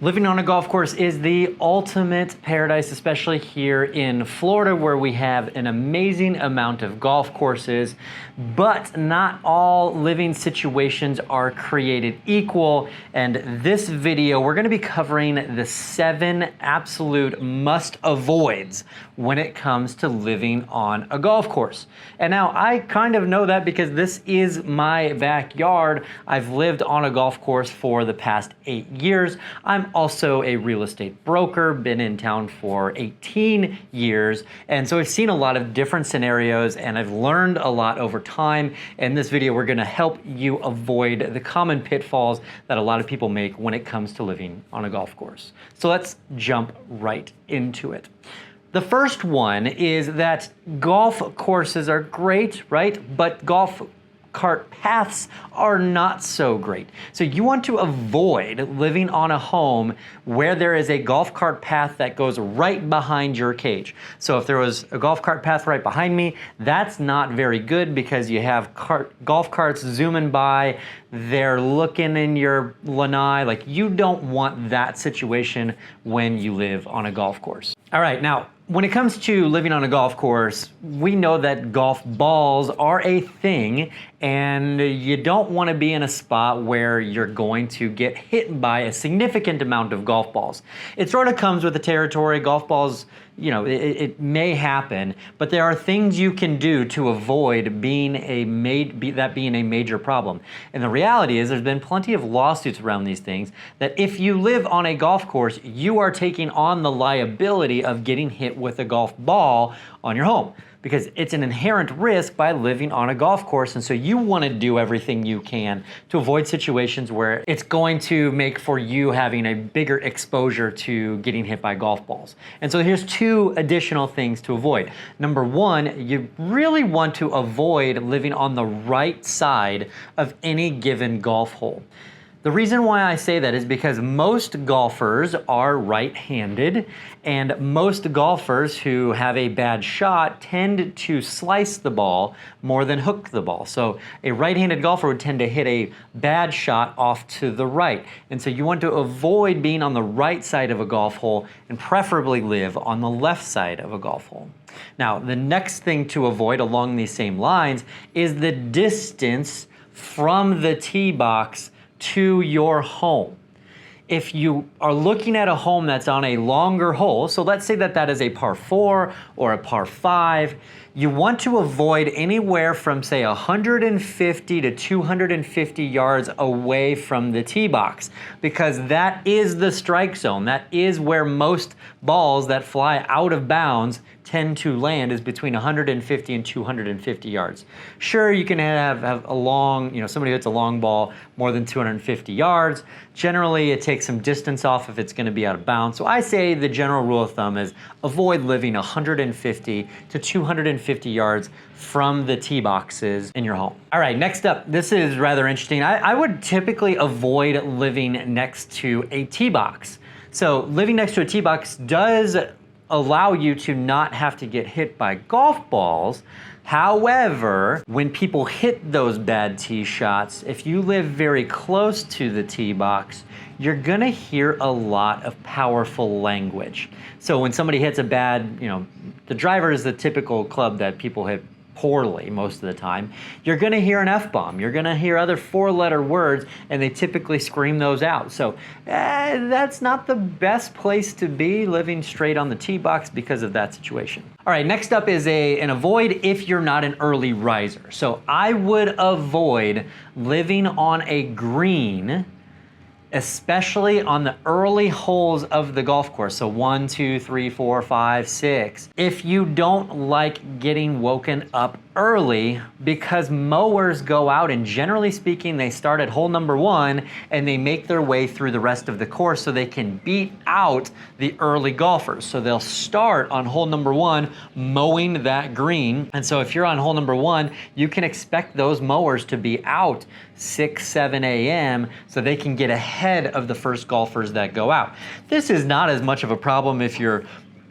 Living on a golf course is the ultimate paradise, especially here in Florida, where we have an amazing amount of golf courses, but not all living situations are created equal. And this video, we're going to be covering the 7 absolute must-avoids when it comes to living on a golf course. And now I kind of know that because this is my backyard. I've lived on a golf course for the past 8 years. I'm also a real estate broker, been in town for 18 years. And so I've seen a lot of different scenarios and I've learned a lot over time. In this video, we're gonna help you avoid the common pitfalls that a lot of people make when it comes to living on a golf course. So let's jump right into it. The first one is that golf courses are great, right? But golf cart paths are not so great. So you want to avoid living on a home where there is a golf cart path that goes right behind your cage. So if there was a golf cart path right behind me, that's not very good because you have golf carts zooming by, they're looking in your lanai. Like, you don't want that situation when you live on a golf course. All right, now, when it comes to living on a golf course, we know that golf balls are a thing, and you don't want to be in a spot where you're going to get hit by a significant amount of golf balls. It sort of comes with the territory. Golf balls, you know, it may happen, but there are things you can do to avoid being that being a major problem. And the reality is there's been plenty of lawsuits around these things that if you live on a golf course, you are taking on the liability of getting hit with a golf ball on your home, because it's an inherent risk by living on a golf course. And so you want to do everything you can to avoid situations where it's going to make for you having a bigger exposure to getting hit by golf balls. And so here's 2 additional things to avoid. Number 1, you really want to avoid living on the right side of any given golf hole. The reason why I say that is because most golfers are right-handed, and most golfers who have a bad shot tend to slice the ball more than hook the ball. So a right-handed golfer would tend to hit a bad shot off to the right. And so you want to avoid being on the right side of a golf hole and preferably live on the left side of a golf hole. Now, the next thing to avoid along these same lines is the distance from the tee box to your home. If you are looking at a home that's on a longer hole, so let's say that is a par 4 or a par 5, you want to avoid anywhere from, say, 150 to 250 yards away from the tee box, because that is the strike zone. That is where most balls that fly out of bounds tend to land, is between 150 and 250 yards. Sure, you can have a long, somebody hits a long ball more than 250 yards. Generally, it takes some distance off if it's going to be out of bounds. So I say the general rule of thumb is avoid living 150 to 250 yards from the tee boxes in your home. All right, next up, this is rather interesting. I would typically avoid living next to a tee box. So living next to a tee box does allow you to not have to get hit by golf balls. However, when people hit those bad tee shots, if you live very close to the tee box, you're gonna hear a lot of powerful language. So when somebody hits a bad, the driver is the typical club that people hit poorly most of the time, you're gonna hear an F-bomb. You're gonna hear other 4-letter words, and they typically scream those out. So that's not the best place to be, living straight on the tee box, because of that situation. All right, next up is an avoid if you're not an early riser. So I would avoid living on a green, especially on the early holes of the golf course. So 1, 2, 3, 4, 5, 6. If you don't like getting woken up early, because mowers go out and generally speaking, they start at hole number 1 and they make their way through the rest of the course so they can beat out the early golfers. So they'll start on hole number 1 mowing that green. And so if you're on hole number 1, you can expect those mowers to be out 6, 7 a.m. so they can get ahead of the first golfers that go out. This is not as much of a problem if you're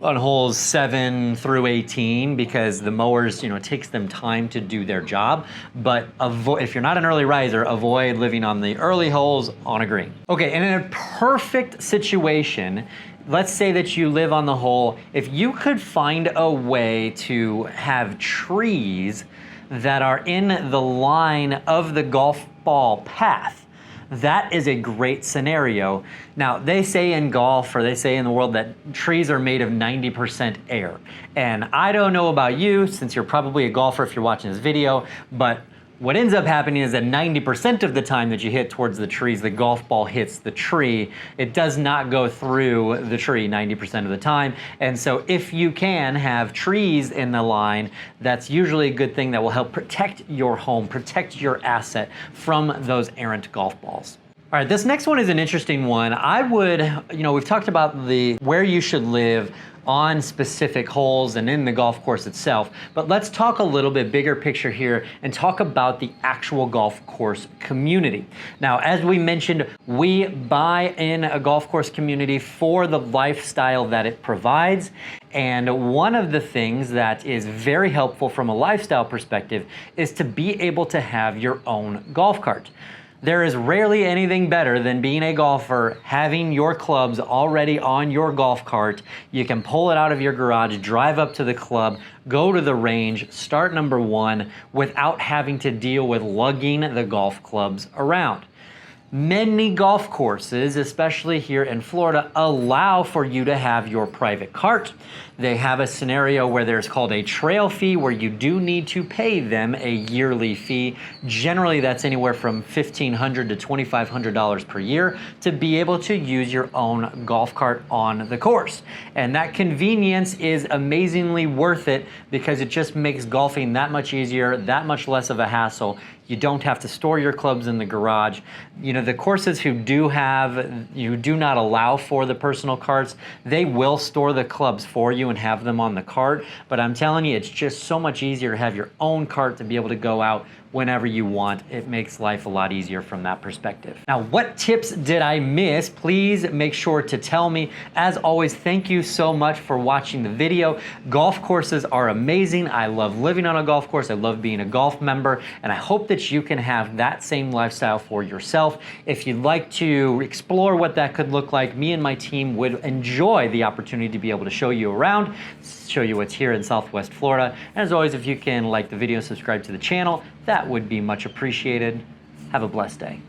on holes 7 through 18 because the mowers, it takes them time to do their job. But if you're not an early riser, avoid living on the early holes on a green. Okay, and in a perfect situation, let's say that you live on the hole, if you could find a way to have trees that are in the line of the golf ball path, that is a great scenario. Now, they say in golf, or they say in the world, that trees are made of 90% air. And I don't know about you, since you're probably a golfer if you're watching this video, but what ends up happening is that 90% of the time that you hit towards the trees, the golf ball hits the tree. It does not go through the tree 90% of the time. And so if you can have trees in the line, that's usually a good thing that will help protect your home, protect your asset from those errant golf balls. All right, this next one is an interesting one. I would, we've talked about where you should live on specific holes and in the golf course itself, but let's talk a little bit bigger picture here and talk about the actual golf course community. Now, as we mentioned, we buy in a golf course community for the lifestyle that it provides. And one of the things that is very helpful from a lifestyle perspective is to be able to have your own golf cart. There is rarely anything better than being a golfer, having your clubs already on your golf cart. You can pull it out of your garage, drive up to the club, go to the range, start number one without having to deal with lugging the golf clubs around. Many golf courses, especially here in Florida, allow for you to have your private cart. They have a scenario where there's called a trail fee, where you do need to pay them a yearly fee. Generally, that's anywhere from $1,500 to $2,500 per year to be able to use your own golf cart on the course. And that convenience is amazingly worth it because it just makes golfing that much easier, that much less of a hassle. You don't have to store your clubs in the garage. The courses who do not allow for the personal carts, they will store the clubs for you and have them on the cart. But I'm telling you, it's just so much easier to have your own cart to be able to go out whenever you want. It makes life a lot easier from that perspective. Now, what tips did I miss? Please make sure to tell me. As always, thank you so much for watching the video. Golf courses are amazing. I love living on a golf course. I love being a golf member, and I hope that you can have that same lifestyle for yourself. If you'd like to explore what that could look like, me and my team would enjoy the opportunity to be able to show you around, show you what's here in Southwest Florida. And as always, if you can like the video and subscribe to the channel, that would be much appreciated. Have a blessed day.